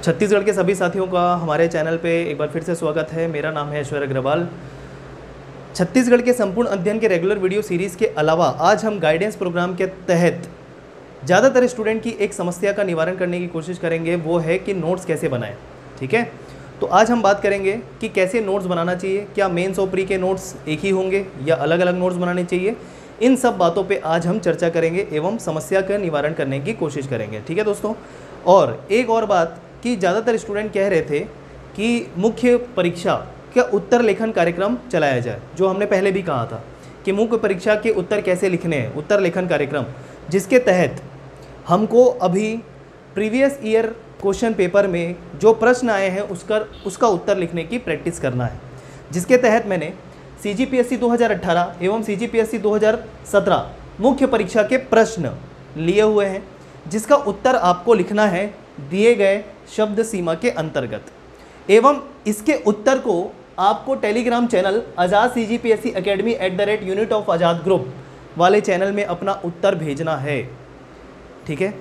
छत्तीसगढ़ के सभी साथियों का हमारे चैनल पे एक बार फिर से स्वागत है। मेरा नाम है ऐश्वर्य अग्रवाल। छत्तीसगढ़ के संपूर्ण अध्ययन के रेगुलर वीडियो सीरीज़ के अलावा आज हम गाइडेंस प्रोग्राम के तहत ज़्यादातर स्टूडेंट की एक समस्या का निवारण करने की कोशिश करेंगे, वो है कि नोट्स कैसे बनाएं। ठीक है, तो आज हम बात करेंगे कि कैसे नोट्स बनाना चाहिए, क्या मेंस और प्री के नोट्स एक ही होंगे या अलग अलग नोट्स बनाने चाहिए। इन सब बातों पे आज हम चर्चा करेंगे एवं समस्या का निवारण करने की कोशिश करेंगे। ठीक है दोस्तों, और एक और बात कि ज़्यादातर स्टूडेंट कह रहे थे कि मुख्य परीक्षा का उत्तर लेखन कार्यक्रम चलाया जाए, जो हमने पहले भी कहा था कि मुख्य परीक्षा के उत्तर कैसे लिखने हैं, उत्तर लेखन कार्यक्रम, जिसके तहत हमको अभी प्रीवियस ईयर क्वेश्चन पेपर में जो प्रश्न आए हैं उसका उत्तर लिखने की प्रैक्टिस करना है। जिसके तहत मैंने CGPSC 2018 एवं CGPSC 2017 मुख्य परीक्षा के प्रश्न लिए हुए हैं, जिसका उत्तर आपको लिखना है दिए गए शब्द सीमा के अंतर्गत। एवं इसके उत्तर को आपको Telegram channel Azad CGPSC academy @unit of Azad group वाले चैनल में अपना उत्तर भेजना है। ठीक है,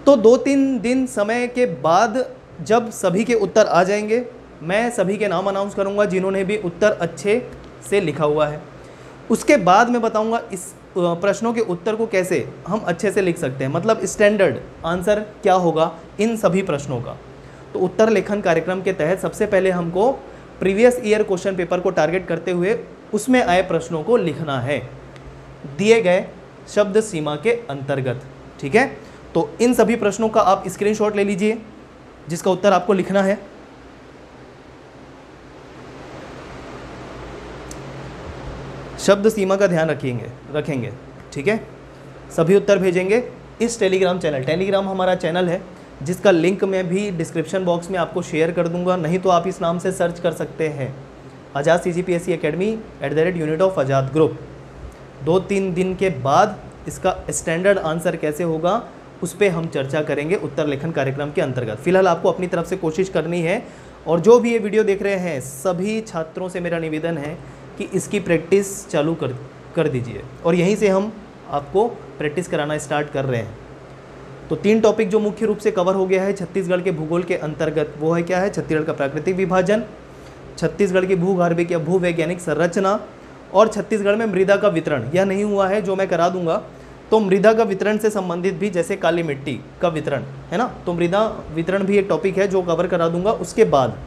तो 2-3 दिन समय के बाद जब सभी के उत्तर आ जाएंगे, मैं सभी के नाम अनाउंस करूंगा जिन्होंने भी उत्तर अच्छे से लिखा हुआ है। उसके बाद मैं बताऊंगा इस प्रश्नों के उत्तर को कैसे हम अच्छे से लिख सकते हैं, मतलब स्टैंडर्ड आंसर क्या होगा इन सभी प्रश्नों का। तो उत्तर लेखन कार्यक्रम के तहत सबसे पहले हमको प्रीवियस ईयर क्वेश्चन पेपर को टारगेट करते हुए उसमें आए प्रश्नों को लिखना है दिए गए शब्द सीमा के अंतर्गत। ठीक है, तो इन सभी प्रश्नों का आप स्क्रीनशॉट ले लीजिए जिसका उत्तर आपको लिखना है। शब्द सीमा का ध्यान रखेंगे। ठीक है, सभी उत्तर भेजेंगे इस टेलीग्राम चैनल, टेलीग्राम हमारा चैनल है जिसका लिंक मैं भी डिस्क्रिप्शन बॉक्स में आपको शेयर कर दूंगा, नहीं तो आप इस नाम से सर्च कर सकते हैं आज़ाद CGPSC academy @unit of Azad group. 2-3 दिन के बाद इसका स्टैंडर्ड आंसर कैसे होगा उस पर हम चर्चा करेंगे उत्तर लेखन कार्यक्रम के अंतर्गत। फिलहाल आपको अपनी तरफ से कोशिश करनी है, और जो भी ये वीडियो देख रहे हैं सभी छात्रों से मेरा निवेदन है कि इसकी प्रैक्टिस चालू कर दीजिए, और यहीं से हम आपको प्रैक्टिस कराना स्टार्ट कर रहे हैं। तो 3 टॉपिक जो मुख्य रूप से कवर हो गया है छत्तीसगढ़ के भूगोल के अंतर्गत, वो है क्या है, छत्तीसगढ़ का प्राकृतिक विभाजन, छत्तीसगढ़ की भूगर्भिक या भूवैज्ञानिक संरचना, और छत्तीसगढ़ में मृदा का वितरण। यह नहीं हुआ है जो मैं करा दूंगा, तो मृदा का वितरण से संबंधित भी, जैसे काली मिट्टी का वितरण है ना, तो मृदा वितरण भी एक टॉपिक है जो कवर करा दूंगा। उसके बाद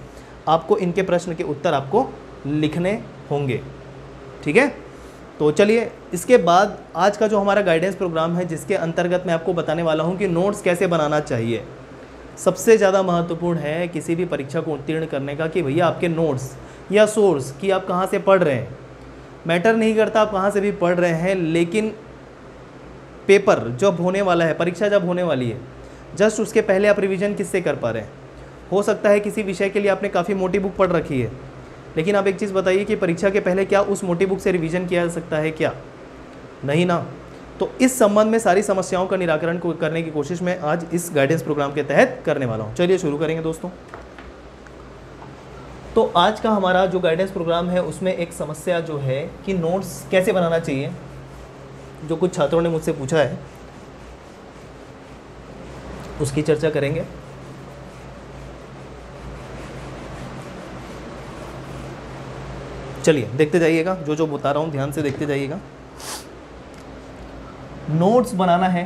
आपको इनके प्रश्न के उत्तर आपको लिखने होंगे। ठीक है, तो चलिए इसके बाद आज का जो हमारा गाइडेंस प्रोग्राम है, जिसके अंतर्गत मैं आपको बताने वाला हूं कि नोट्स कैसे बनाना चाहिए। सबसे ज़्यादा महत्वपूर्ण है किसी भी परीक्षा को उत्तीर्ण करने का कि भैया आपके नोट्स या सोर्स कि आप कहाँ से पढ़ रहे हैं, मैटर नहीं करता आप कहाँ से भी पढ़ रहे हैं, लेकिन पेपर जब होने वाला है, परीक्षा जब होने वाली है, जस्ट उसके पहले आप रिवीजन किससे कर पा रहे हैं। हो सकता है किसी विषय के लिए आपने काफ़ी मोटी बुक पढ़ रखी है, लेकिन आप एक चीज़ बताइए कि परीक्षा के पहले क्या उस मोटी बुक से रिवीजन किया जा सकता है, क्या नहीं ना। तो इस संबंध में सारी समस्याओं का निराकरण करने की कोशिश मैं आज इस गाइडेंस प्रोग्राम के तहत करने वाला हूँ। चलिए शुरू करेंगे दोस्तों। तो आज का हमारा जो गाइडेंस प्रोग्राम है उसमें एक समस्या जो है कि नोट्स कैसे बनाना चाहिए, जो कुछ छात्रों ने मुझसे पूछा है उसकी चर्चा करेंगे। चलिए देखते जाइएगा, जो बता रहा हूँ ध्यान से देखते जाइएगा। नोट्स बनाना है,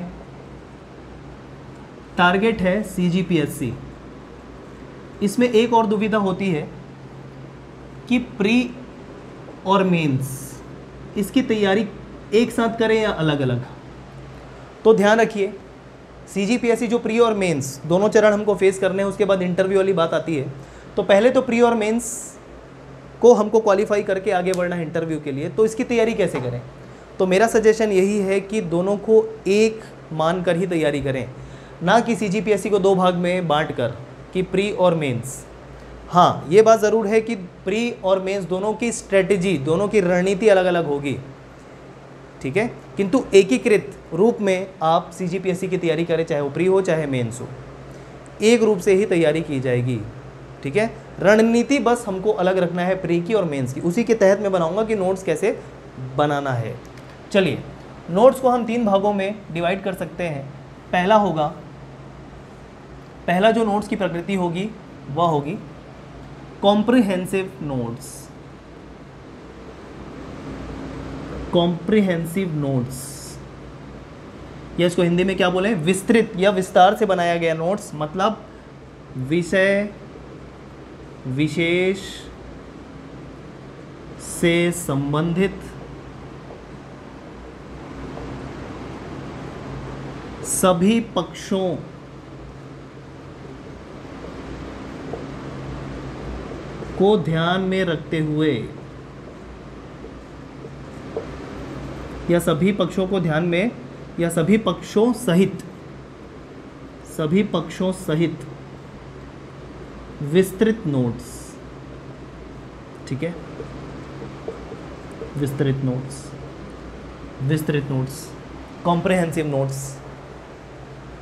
टारगेट है CGPSC। इसमें एक और दुविधा होती है कि प्री और मेंस इसकी तैयारी एक साथ करें या अलग अलग। तो ध्यान रखिए, CGPSC जो प्री और मेंस दोनों चरण हमको फेस करने हैं, उसके बाद इंटरव्यू वाली बात आती है। तो पहले तो प्री और मेंस को हमको क्वालिफाई करके आगे बढ़ना है इंटरव्यू के लिए, तो इसकी तैयारी कैसे करें। तो मेरा सजेशन यही है कि दोनों को एक मान कर ही तैयारी करें, ना कि CGPSC को 2 भाग में बांट कर कि प्री और मेंस। हाँ, ये बात ज़रूर है कि प्री और मेंस दोनों की स्ट्रेटजी, दोनों की रणनीति अलग अलग होगी। ठीक है, किंतु एकीकृत रूप में आप CGPSC की तैयारी करें, चाहे वो प्री हो चाहे मेंस हो, एक रूप से ही तैयारी की जाएगी। ठीक है, रणनीति बस हमको अलग रखना है प्री की और मेंस की। उसी के तहत मैं बनाऊंगा कि नोट्स कैसे बनाना है। चलिए, नोट्स को हम 3 भागों में डिवाइड कर सकते हैं। पहला होगा पहला जो नोड्स की प्रकृति होगी वह होगी कॉम्प्रिहेंसिव नोड्स। कॉम्प्रिहेंसिव नोड्स, या इसको हिंदी में क्या बोले, विस्तृत या विस्तार से बनाया गया नोड्स, मतलब विषय विशेष से संबंधित सभी पक्षों को ध्यान में रखते हुए, या सभी पक्षों को ध्यान में, या सभी पक्षों सहित विस्तृत नोट्स। ठीक है, विस्तृत नोट्स, कॉम्प्रिहेंसिव नोट्स।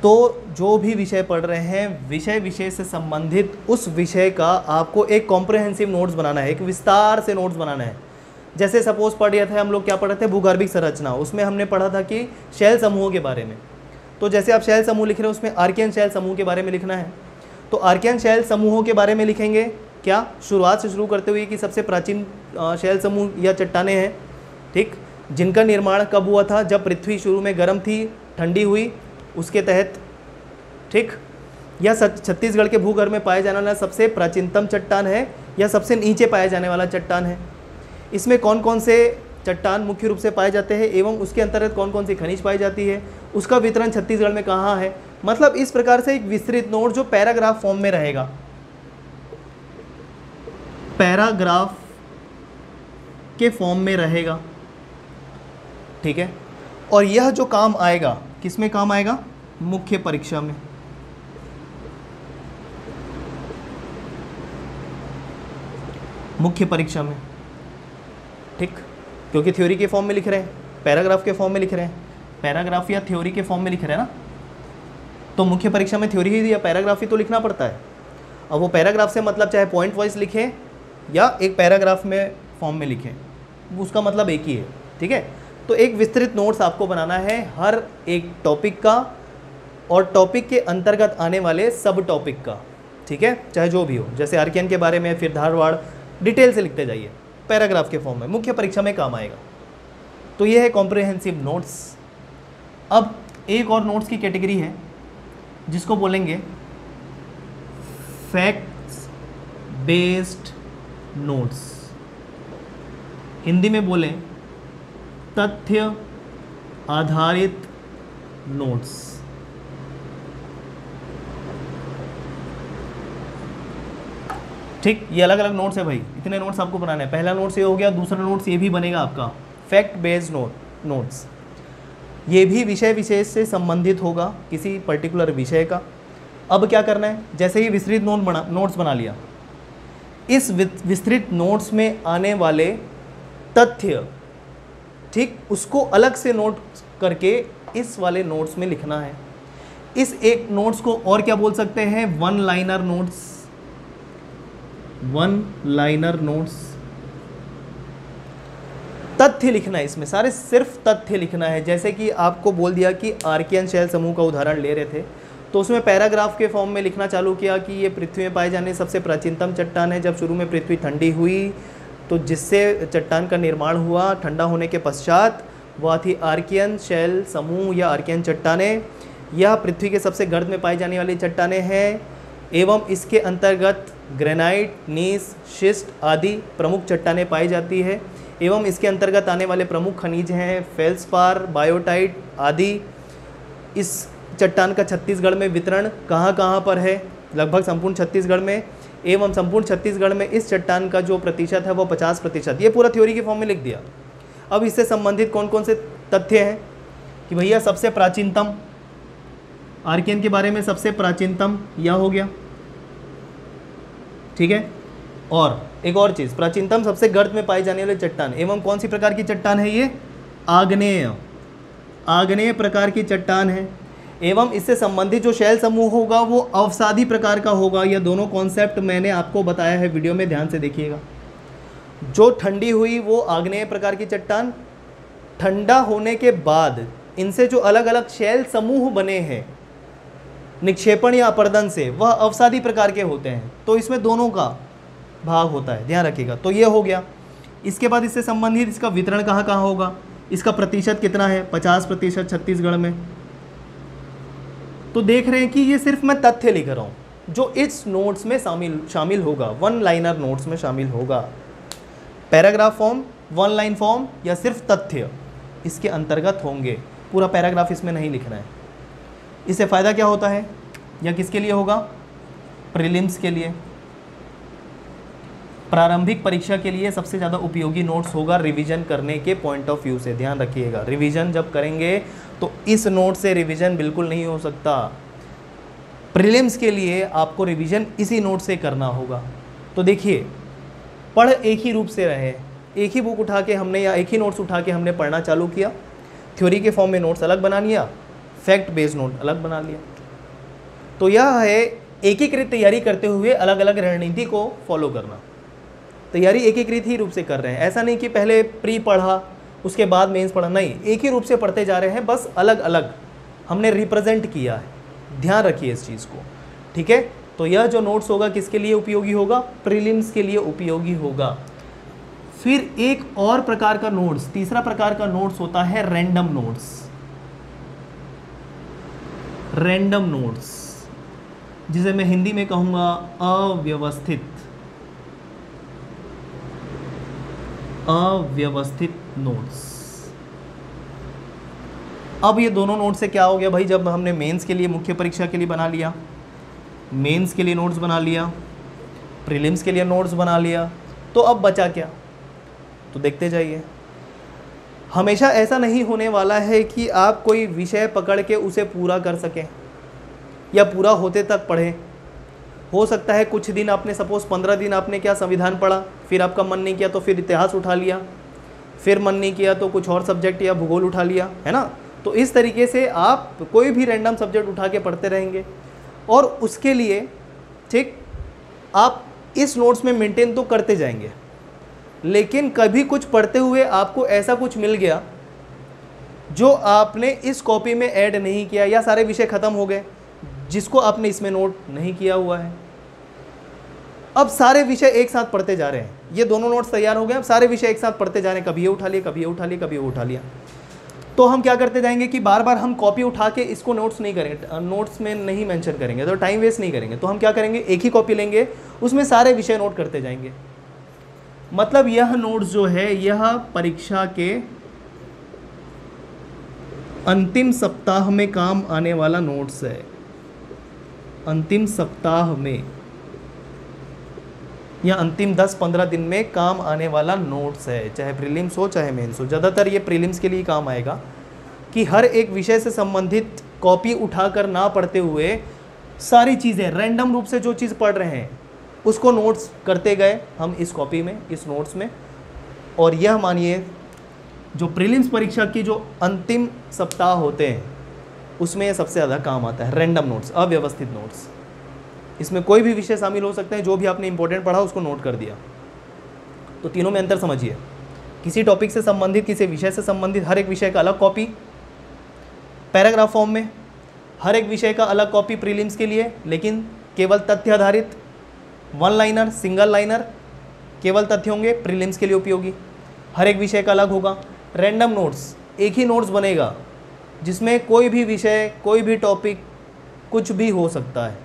तो जो भी विषय पढ़ रहे हैं, विषय विशेष से संबंधित उस विषय का आपको एक कॉम्प्रिहेंसिव नोट्स बनाना है, एक विस्तार से नोट्स बनाना है। जैसे सपोज पढ़ रहे थे हम लोग, क्या पढ़ रहे थे, भूगर्भिक संरचना, उसमें हमने पढ़ा था कि शैल समूहों के बारे में। तो जैसे आप शैल समूह लिख रहे हैं, उसमें आर्कियन शैल समूह के बारे में लिखना है। तो आर्कियन शैल समूहों के बारे में लिखेंगे क्या, शुरुआत से शुरू करते हुए कि सबसे प्राचीन शैल समूह या चट्टानें हैं, ठीक, जिनका निर्माण कब हुआ था, जब पृथ्वी शुरू में गर्म थी, ठंडी हुई, उसके तहत, ठीक। यह छत्तीसगढ़ के भूगर्भ में पाए जाने वाला सबसे प्राचीनतम चट्टान है, या सबसे नीचे पाया जाने वाला चट्टान है। इसमें कौन कौन से चट्टान मुख्य रूप से पाए जाते हैं एवं उसके अंतर्गत कौन कौन सी खनिज पाई जाती है, उसका वितरण छत्तीसगढ़ में कहाँ है। मतलब इस प्रकार से एक विस्तृत नोट जो पैराग्राफ फॉर्म में रहेगा, पैराग्राफ के फॉर्म में रहेगा, ठीक है। और यह जो काम आएगा, किस में काम आएगा, मुख्य परीक्षा में। मुख्य परीक्षा में, ठीक, क्योंकि थ्योरी के फॉर्म में लिख रहे हैं, पैराग्राफ के फॉर्म में लिख रहे हैं, पैराग्राफ या थ्योरी के फॉर्म में लिख रहे हैं ना, तो मुख्य परीक्षा में थ्योरी ही या पैराग्राफ ही तो लिखना पड़ता है। अब वो पैराग्राफ से मतलब चाहे पॉइंट वाइज लिखें या एक पैराग्राफ में फॉर्म में लिखें, उसका मतलब एक ही है, ठीक है। तो एक विस्तृत नोट्स आपको बनाना है हर एक टॉपिक का और टॉपिक के अंतर्गत आने वाले सब टॉपिक का, ठीक है, चाहे जो भी हो। जैसे आर्कियन के बारे में, फिर धारवाड़, डिटेल से लिखते जाइए पैराग्राफ के फॉर्म में, मुख्य परीक्षा में काम आएगा। तो ये है कॉम्प्रिहेंसिव नोट्स। अब एक और नोट्स की कैटेगरी है जिसको बोलेंगे फैक्ट्स बेस्ड नोट्स, हिंदी में बोलें तथ्य आधारित नोट्स। ठीक, ये अलग अलग नोट्स है भाई, इतने नोट्स आपको बनाने हैं। पहला नोट्स ये हो गया, दूसरा नोट्स ये भी बनेगा आपका फैक्ट बेस्ड नोट्स। ये भी विषय विशेष से संबंधित होगा, किसी पर्टिकुलर विषय का। अब क्या करना है, जैसे ही विस्तृत नोट्स बना लिया, इस विस्तृत नोट्स में आने वाले तथ्य, ठीक, उसको अलग से नोट करके इस वाले नोट्स में लिखना है। इस एक नोट्स को और क्या बोल सकते हैं, one liner notes. One liner notes, तथ्य लिखना है इसमें, सारे सिर्फ तथ्य लिखना है। जैसे कि आपको बोल दिया कि आर्कियन शैल समूह का उदाहरण ले रहे थे, तो उसमें पैराग्राफ के फॉर्म में लिखना चालू किया कि ये पृथ्वी में पाए जाने सबसे प्राचीनतम चट्टान है। जब शुरू में पृथ्वी ठंडी हुई तो जिससे चट्टान का निर्माण हुआ, ठंडा होने के पश्चात वह थी आर्कियन शैल समूह या आर्कियन चट्टानें। यह पृथ्वी के सबसे गर्द में पाई जाने वाली चट्टानें हैं एवं इसके अंतर्गत ग्रेनाइट, नीस, शिस्ट आदि प्रमुख चट्टानें पाई जाती है एवं इसके अंतर्गत आने वाले प्रमुख खनिज हैं फेल्सपार, बायोटाइट आदि। इस चट्टान का छत्तीसगढ़ में वितरण कहाँ कहाँ पर है, लगभग संपूर्ण छत्तीसगढ़ में, एवं संपूर्ण छत्तीसगढ़ में इस चट्टान का जो प्रतिशत है वो 50%। ये पूरा थ्योरी के फॉर्म में लिख दिया। अब इससे संबंधित कौन कौन से तथ्य हैं कि भैया सबसे प्राचीनतम, आर्कियन के बारे में सबसे प्राचीनतम यह हो गया, ठीक है। और एक और चीज़, प्राचीनतम सबसे गर्त में पाई जाने वाली चट्टान एवं कौन सी प्रकार की चट्टान है, ये आग्नेय प्रकार की चट्टान है एवं इससे संबंधित जो शैल समूह होगा वो अवसादी प्रकार का होगा। यह दोनों कॉन्सेप्ट मैंने आपको बताया है वीडियो में, ध्यान से देखिएगा। जो ठंडी हुई वो आग्नेय प्रकार की चट्टान, ठंडा होने के बाद इनसे जो अलग अलग शैल समूह बने हैं निक्षेपण या अपर्दन से, वह अवसादी प्रकार के होते हैं। तो इसमें दोनों का भाग होता है, ध्यान रखिएगा। तो ये हो गया। इसके बाद इससे संबंधित इसका वितरण कहाँ कहाँ होगा, इसका प्रतिशत कितना है, 50% छत्तीसगढ़ में। तो देख रहे हैं कि ये सिर्फ मैं तथ्य लिख रहा हूँ जो इस नोट्स में शामिल होगा, वन लाइनर नोट्स में शामिल होगा। Paragraph form, one line form या सिर्फ तथ्य इसके अंतर्गत होंगे। पूरा पैराग्राफ इसमें नहीं लिखना है। इससे फ़ायदा क्या होता है या किसके लिए होगा, प्रीलिम्स के लिए, प्रारंभिक परीक्षा के लिए सबसे ज़्यादा उपयोगी नोट्स होगा रिवीजन करने के पॉइंट ऑफ व्यू से। ध्यान रखिएगा, रिवीजन जब करेंगे तो इस नोट से रिवीजन बिल्कुल नहीं हो सकता। प्रीलिम्स के लिए आपको रिवीजन इसी नोट से करना होगा। तो देखिए, पढ़ एक ही रूप से रहे, एक ही बुक उठा के हमने या एक ही नोट्स उठा के हमने पढ़ना चालू किया, थ्योरी के फॉर्म में नोट्स अलग बना लिया, फैक्ट बेस्ड नोट अलग बना लिया। तो यह है एकीकृत तैयारी करते हुए अलग अलग रणनीति को फॉलो करना। तैयारी एकीकृत ही रूप से कर रहे हैं, ऐसा नहीं कि पहले प्री पढ़ा उसके बाद मेंस पढ़ा, नहीं, एक ही रूप से पढ़ते जा रहे हैं, बस अलग अलग हमने रिप्रेजेंट किया है। ध्यान रखिए इस चीज़ को, ठीक है। तो यह जो नोट्स होगा किसके लिए उपयोगी होगा, प्रीलिम्स के लिए उपयोगी होगा। फिर एक और प्रकार का नोट्स, तीसरा प्रकार का नोट्स होता है रैंडम नोट्स। रैंडम नोट्स जिसे मैं हिंदी में कहूँगा अव्यवस्थित नोट्स। अब ये दोनों नोट्स से क्या हो गया भाई, जब हमने मेंस के लिए, मुख्य परीक्षा के लिए बना लिया, मेंस के लिए नोट्स बना लिया, प्रीलिम्स के लिए नोट्स बना लिया, तो अब बचा क्या, तो देखते जाइए। हमेशा ऐसा नहीं होने वाला है कि आप कोई विषय पकड़ के उसे पूरा कर सकें या पूरा होते तक पढ़ें। हो सकता है कुछ दिन आपने, सपोज 15 दिन आपने क्या संविधान पढ़ा, फिर आपका मन नहीं किया तो फिर इतिहास उठा लिया, फिर मन नहीं किया तो कुछ और सब्जेक्ट या भूगोल उठा लिया, है ना। तो इस तरीके से आप कोई भी रैंडम सब्जेक्ट उठा के पढ़ते रहेंगे और उसके लिए, ठीक, आप इस नोट्स में मेंटेन तो करते जाएंगे, लेकिन कभी कुछ पढ़ते हुए आपको ऐसा कुछ मिल गया जो आपने इस कॉपी में ऐड नहीं किया, या सारे विषय खत्म हो गए जिसको आपने इसमें नोट नहीं किया हुआ है। अब सारे विषय एक साथ पढ़ते जा रहे हैं, ये दोनों नोट्स तैयार हो गए, अब सारे विषय एक साथ पढ़ते जा रहे हैं, कभी ये उठा लिया, कभी ये उठा लिया, कभी वो उठा लिया। तो हम क्या करते जाएंगे कि बार बार हम कॉपी उठा के इसको नोट्स नहीं करेंगे, नोट्स में नहीं मेंशन करेंगे, तो टाइम वेस्ट नहीं करेंगे। तो हम क्या करेंगे, एक ही कॉपी लेंगे, उसमें सारे विषय नोट करते जाएंगे। मतलब यह नोट्स जो है, यह परीक्षा के अंतिम सप्ताह में काम आने वाला नोट्स है। अंतिम सप्ताह में या अंतिम 10-15 दिन में काम आने वाला नोट्स है, चाहे प्रीलिम्स हो चाहे मेंस हो। ज़्यादातर ये प्रीलिम्स के लिए काम आएगा कि हर एक विषय से संबंधित कॉपी उठाकर ना पढ़ते हुए सारी चीज़ें रैंडम रूप से जो चीज़ पढ़ रहे हैं उसको नोट्स करते गए हम इस कॉपी में, इस नोट्स में। और यह मानिए जो प्रीलिम्स परीक्षा की जो अंतिम सप्ताह होते हैं उसमें सबसे ज़्यादा काम आता है, रैंडम नोट्स, अव्यवस्थित नोट्स। इसमें कोई भी विषय शामिल हो सकते हैं, जो भी आपने इंपॉर्टेंट पढ़ा उसको नोट कर दिया। तो तीनों में अंतर समझिए, किसी टॉपिक से संबंधित, किसी विषय से संबंधित हर एक विषय का अलग कॉपी पैराग्राफ फॉर्म में, हर एक विषय का अलग कॉपी प्रीलिम्स के लिए, लेकिन केवल तथ्य आधारित, वन लाइनर, सिंगल लाइनर, केवल तथ्य होंगे, प्रीलिम्स के लिए उपयोगी। हर एक विषय का अलग होगा। रैंडम नोट्स, एक ही नोट्स बनेगा जिसमें कोई भी विषय, कोई भी टॉपिक, कुछ भी हो सकता है।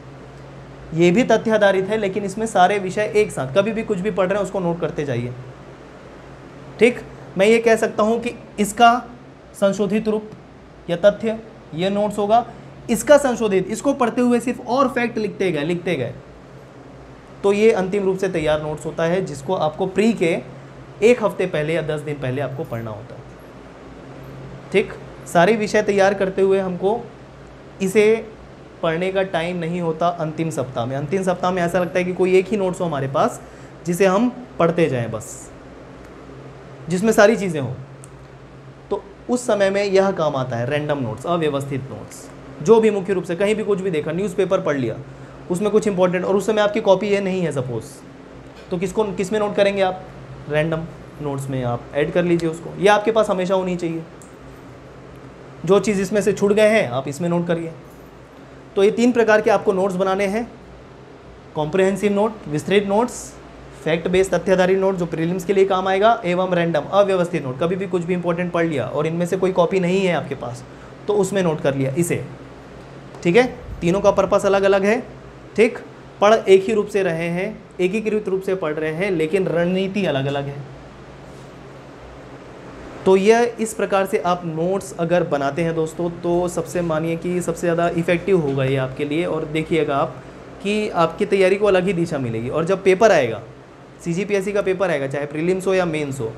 ये भी तथ्य आधारित है, लेकिन इसमें सारे विषय एक साथ, कभी भी कुछ भी पढ़ रहे हैं उसको नोट करते जाइए। ठीक, मैं ये कह सकता हूँ कि इसका संशोधित रूप या तथ्य ये नोट्स होगा, इसका संशोधित, इसको पढ़ते हुए सिर्फ और फैक्ट लिखते गए, तो ये अंतिम रूप से तैयार नोट्स होता है, जिसको आपको प्री के 1 हफ्ते पहले या 10 दिन पहले आपको पढ़ना होता है। ठीक, सारे विषय तैयार करते हुए हमको इसे पढ़ने का टाइम नहीं होता अंतिम सप्ताह में। अंतिम सप्ताह में ऐसा लगता है कि कोई एक ही नोट्स हो हमारे पास जिसे हम पढ़ते जाएं बस, जिसमें सारी चीज़ें हों। तो उस समय में यह काम आता है, रैंडम नोट्स, अव्यवस्थित नोट्स। जो भी मुख्य रूप से कहीं भी कुछ भी देखा, न्यूज़पेपर पढ़ लिया, उसमें कुछ इंपॉर्टेंट, और उस समय आपकी कॉपी ये नहीं है सपोज, तो किस में नोट करेंगे आप, रैंडम नोट्स में आप ऐड कर लीजिए उसको। ये आपके पास हमेशा होनी चाहिए। जो चीज़ इसमें से छूट गए हैं आप इसमें नोट करिए। तो ये 3 प्रकार के आपको नोट्स बनाने हैं, कॉम्प्रिहेंसिव नोट, विस्तृत नोट्स, फैक्ट बेस्ड तथ्याधारी नोट जो प्रीलिम्स के लिए काम आएगा, एवं रैंडम अव्यवस्थित नोट। कभी भी कुछ भी इंपॉर्टेंट पढ़ लिया और इनमें से कोई कॉपी नहीं है आपके पास तो उसमें नोट कर लिया इसे, ठीक है। तीनों का पर्पस अलग अलग है, ठीक। पढ़ एक ही रूप से रहे हैं, एकीकृत रूप से पढ़ रहे हैं, लेकिन रणनीति अलग अलग है। तो यह इस प्रकार से आप नोट्स अगर बनाते हैं दोस्तों तो सबसे मानिए कि सबसे ज़्यादा इफ़ेक्टिव होगा ये आपके लिए। और देखिएगा आप कि आपकी तैयारी को अलग ही दिशा मिलेगी। और जब पेपर आएगा, CGPSC का पेपर आएगा, चाहे प्रीलिम्स हो या मेंस हो,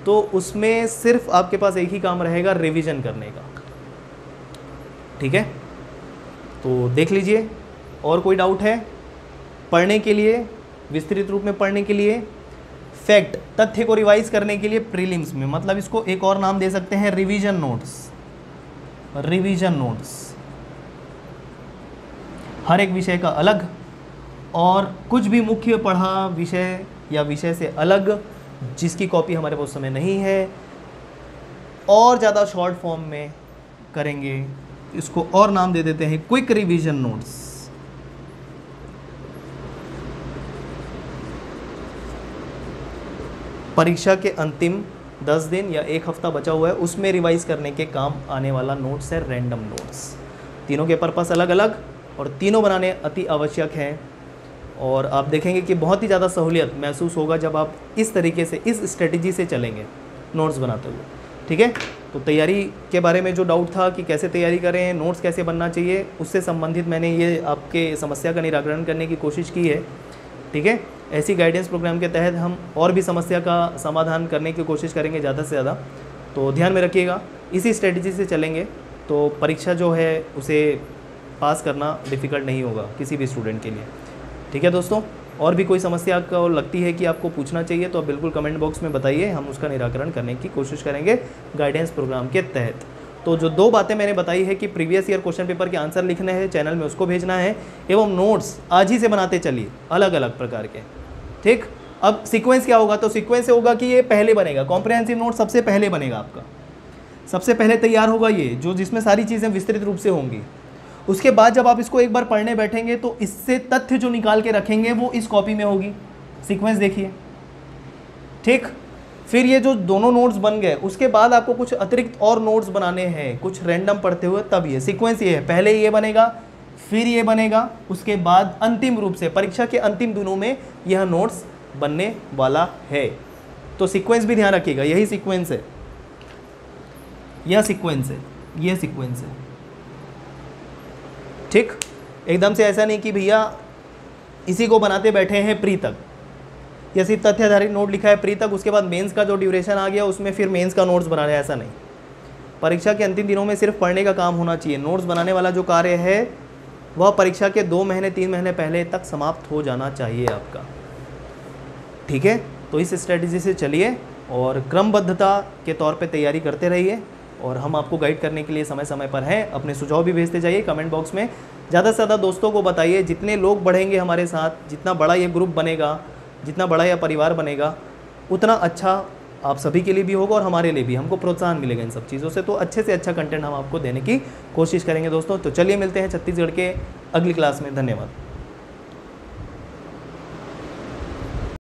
तो उसमें सिर्फ आपके पास एक ही काम रहेगा, रिवीजन करने का, ठीक है। तो देख लीजिए, और कोई डाउट है? पढ़ने के लिए, विस्तृत रूप में पढ़ने के लिए, फैक्ट तथ्य को रिवाइज करने के लिए प्रीलिम्स में, मतलब इसको एक और नाम दे सकते हैं रिवीजन नोट्स। रिवीजन नोट्स हर एक विषय का अलग, और कुछ भी मुख्य पढ़ा विषय या विषय से अलग जिसकी कॉपी हमारे पास समय नहीं है, और ज़्यादा शॉर्ट फॉर्म में करेंगे, इसको और नाम दे देते हैं क्विक रिवीजन नोट्स। परीक्षा के अंतिम 10 दिन या 1 हफ्ता बचा हुआ है, उसमें रिवाइज करने के काम आने वाला नोट्स है रैंडम नोट्स। तीनों के पर्पस अलग अलग और तीनों बनाने अति आवश्यक हैं। और आप देखेंगे कि बहुत ही ज़्यादा सहूलियत महसूस होगा जब आप इस तरीके से, इस स्ट्रेटजी से चलेंगे नोट्स बनाते हुए, ठीक है। तो तैयारी के बारे में जो डाउट था कि कैसे तैयारी करें, नोट्स कैसे बनना चाहिए, उससे संबंधित मैंने ये आपके समस्या का निराकरण करने की कोशिश की है, ठीक है। ऐसी गाइडेंस प्रोग्राम के तहत हम और भी समस्या का समाधान करने की कोशिश करेंगे ज़्यादा से ज़्यादा। तो ध्यान में रखिएगा, इसी स्ट्रेटजी से चलेंगे तो परीक्षा जो है उसे पास करना डिफ़िकल्ट नहीं होगा किसी भी स्टूडेंट के लिए, ठीक है दोस्तों। और भी कोई समस्या आपको लगती है कि आपको पूछना चाहिए तो आप बिल्कुल कमेंट बॉक्स में बताइए, हम उसका निराकरण करने की कोशिश करेंगे गाइडेंस प्रोग्राम के तहत। तो जो 2 बातें मैंने बताई है कि प्रीवियस ईयर क्वेश्चन पेपर के आंसर लिखने हैं, चैनल में उसको भेजना है, एवं नोट्स आज ही से बनाते चलिए अलग अलग प्रकार के, ठीक। अब सीक्वेंस क्या होगा? तो सीक्वेंस से होगा कि ये पहले बनेगा, कॉम्प्रिहेंसिव नोट सबसे पहले बनेगा आपका, सबसे पहले तैयार होगा ये, जो जिसमें सारी चीज़ें विस्तृत रूप से होंगी। उसके बाद जब आप इसको एक बार पढ़ने बैठेंगे तो इससे तथ्य जो निकाल के रखेंगे वो इस कॉपी में होगी। सीक्वेंस देखिए, ठीक। फिर ये जो दोनों नोट्स बन गए, उसके बाद आपको कुछ अतिरिक्त और नोट्स बनाने हैं, कुछ रैंडम पढ़ते हुए, तब ये सीक्वेंस ये है, पहले ये बनेगा, फिर ये बनेगा, उसके बाद अंतिम रूप से परीक्षा के अंतिम दिनों में यह नोट्स बनने वाला है। तो सीक्वेंस भी ध्यान रखिएगा, यही सीक्वेंस है, यह सीक्वेंस है, यह सीक्वेंस है, ठीक। एकदम से ऐसा नहीं कि भैया इसी को बनाते बैठे हैं प्री तक, या सिर्फ तथ्य आधारित नोट लिखा है प्री तक, उसके बाद मेंस का जो ड्यूरेशन आ गया उसमें फिर मेंस का नोट्स बनाना है, ऐसा नहीं। परीक्षा के अंतिम दिनों में सिर्फ पढ़ने का काम होना चाहिए। नोट्स बनाने वाला जो कार्य है वह परीक्षा के 2 महीने 3 महीने पहले तक समाप्त हो जाना चाहिए आपका, ठीक है। तो इस स्ट्रेटजी से चलिए और क्रमबद्धता के तौर पे तैयारी करते रहिए, और हम आपको गाइड करने के लिए समय समय पर हैं। अपने सुझाव भी भेजते जाइए कमेंट बॉक्स में, ज़्यादा से ज़्यादा दोस्तों को बताइए। जितने लोग बढ़ेंगे हमारे साथ, जितना बड़ा ये ग्रुप बनेगा, जितना बड़ा यह परिवार बनेगा, उतना अच्छा आप सभी के लिए भी होगा और हमारे लिए भी, हमको प्रोत्साहन मिलेगा इन सब चीज़ों से। तो अच्छे से अच्छा कंटेंट हम आपको देने की कोशिश करेंगे दोस्तों। तो चलिए मिलते हैं छत्तीसगढ़ के अगली क्लास में। धन्यवाद।